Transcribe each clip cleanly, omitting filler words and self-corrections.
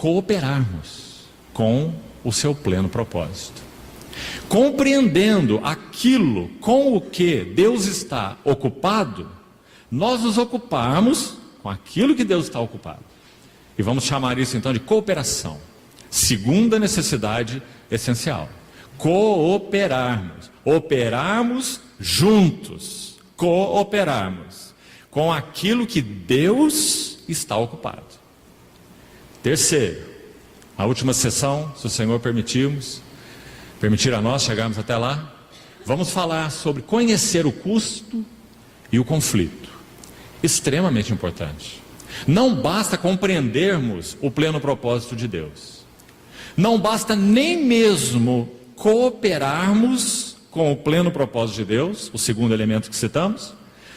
cooperarmos com o seu pleno propósito. Compreendendo aquilo com o que Deus está ocupado, nós nos ocuparmos com aquilo que Deus está ocupado. E vamos chamar isso então de cooperação. Segunda necessidade essencial. Cooperarmos. Operarmos juntos. Cooperarmos com aquilo que Deus está ocupado. Terceiro, a última sessão, se o Senhor permitir a nós chegarmos até lá, vamos falar sobre conhecer o custo e o conflito. Extremamente importante. Não basta compreendermos o pleno propósito de Deus. Não basta nem mesmo cooperarmos com o pleno propósito de Deus, o segundo elemento que citamos,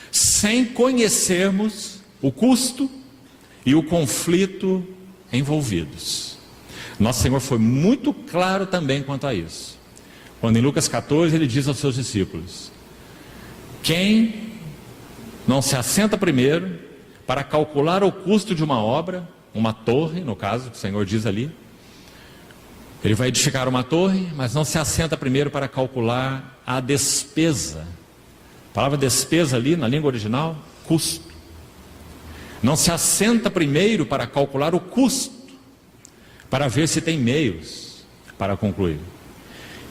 sem conhecermos o custo e o conflito envolvidos. Nosso Senhor foi muito claro também quanto a isso. Quando em Lucas 14 ele diz aos seus discípulos: quem não se assenta primeiro para calcular o custo de uma obra, uma torre, no caso que o Senhor diz ali, ele vai edificar uma torre, mas não se assenta primeiro para calcular a despesa. A palavra despesa ali na língua original, custo. Não se assenta primeiro para calcular o custo, para ver se tem meios para concluir.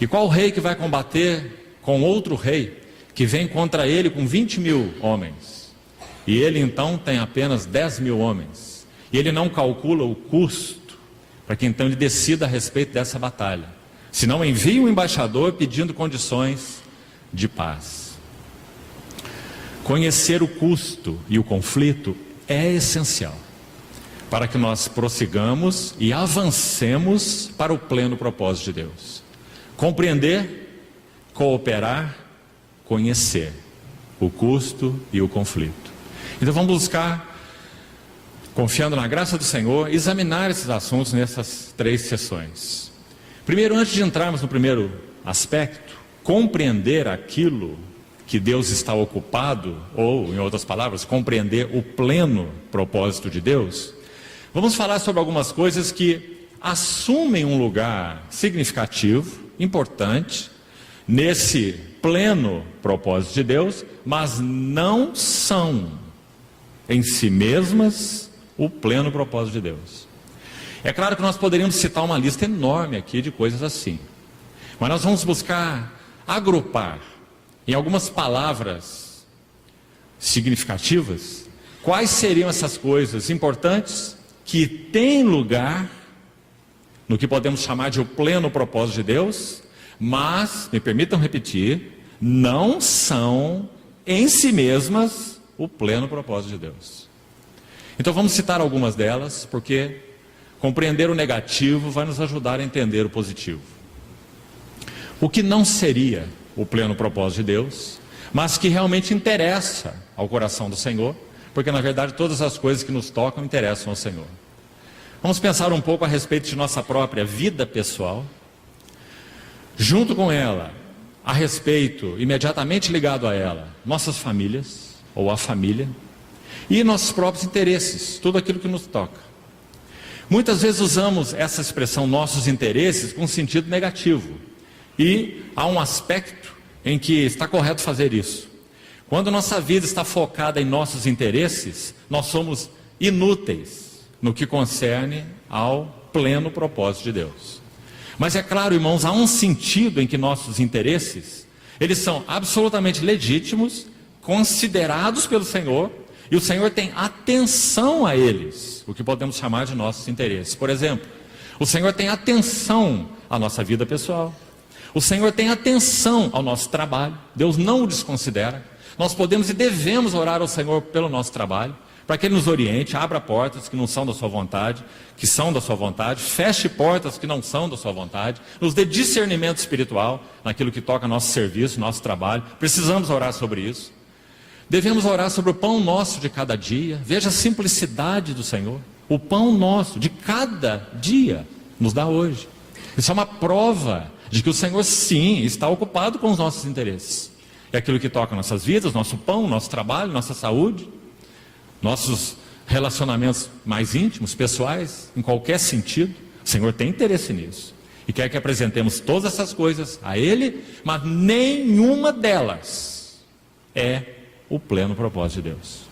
E qual rei que vai combater com outro rei que vem contra ele com 20.000 homens? E ele então tem apenas 10.000 homens. E ele não calcula o custo para que então ele decida a respeito dessa batalha. Senão envia um embaixador pedindo condições de paz. Conhecer o custo e o conflito é essencial para que nós prossigamos e avancemos para o pleno propósito de Deus. Compreender, cooperar, conhecer o custo e o conflito. Então vamos buscar, confiando na graça do Senhor, examinar esses assuntos nessas 3 sessões. Primeiro, antes de entrarmos no primeiro aspecto, compreender aquilo que Deus está ocupado, ou, em outras palavras, compreender o pleno propósito de Deus, vamos falar sobre algumas coisas que assumem um lugar significativo, importante, nesse pleno propósito de Deus, mas não são em si mesmas o pleno propósito de Deus. É claro que nós poderíamos citar uma lista enorme aqui de coisas assim, mas nós vamos buscar agrupar em algumas palavras significativas quais seriam essas coisas importantes que têm lugar no que podemos chamar de o pleno propósito de Deus, mas, me permitam repetir, não são em si mesmas o pleno propósito de Deus. Então vamos citar algumas delas, porque compreender o negativo vai nos ajudar a entender o positivo. O que não seria o pleno propósito de Deus, mas que realmente interessa ao coração do Senhor, porque na verdade todas as coisas que nos tocam interessam ao Senhor. Vamos pensar um pouco a respeito de nossa própria vida pessoal, junto com ela, a respeito, imediatamente ligado a ela, nossas famílias, ou a família, e nossos próprios interesses, tudo aquilo que nos toca. Muitas vezes usamos essa expressão nossos interesses com sentido negativo, e há um aspecto em que está correto fazer isso. Quando nossa vida está focada em nossos interesses, nós somos inúteis no que concerne ao pleno propósito de Deus. Mas é claro, irmãos, há um sentido em que nossos interesses, eles são absolutamente legítimos, considerados pelo Senhor, e o Senhor tem atenção a eles, o que podemos chamar de nossos interesses. Por exemplo, o Senhor tem atenção à nossa vida pessoal, o Senhor tem atenção ao nosso trabalho, Deus não o desconsidera. Nós podemos e devemos orar ao Senhor pelo nosso trabalho, para que Ele nos oriente, abra portas que não são da sua vontade, que são da sua vontade, feche portas que não são da sua vontade, nos dê discernimento espiritual naquilo que toca nosso serviço, nosso trabalho. Precisamos orar sobre isso. Devemos orar sobre o pão nosso de cada dia. Veja a simplicidade do Senhor. O pão nosso de cada dia nos dá hoje. Isso é uma prova de que o Senhor sim está ocupado com os nossos interesses. É aquilo que toca nossas vidas, nosso pão, nosso trabalho, nossa saúde, nossos relacionamentos mais íntimos, pessoais, em qualquer sentido. O Senhor tem interesse nisso e quer que apresentemos todas essas coisas a Ele, mas nenhuma delas é o pleno propósito de Deus.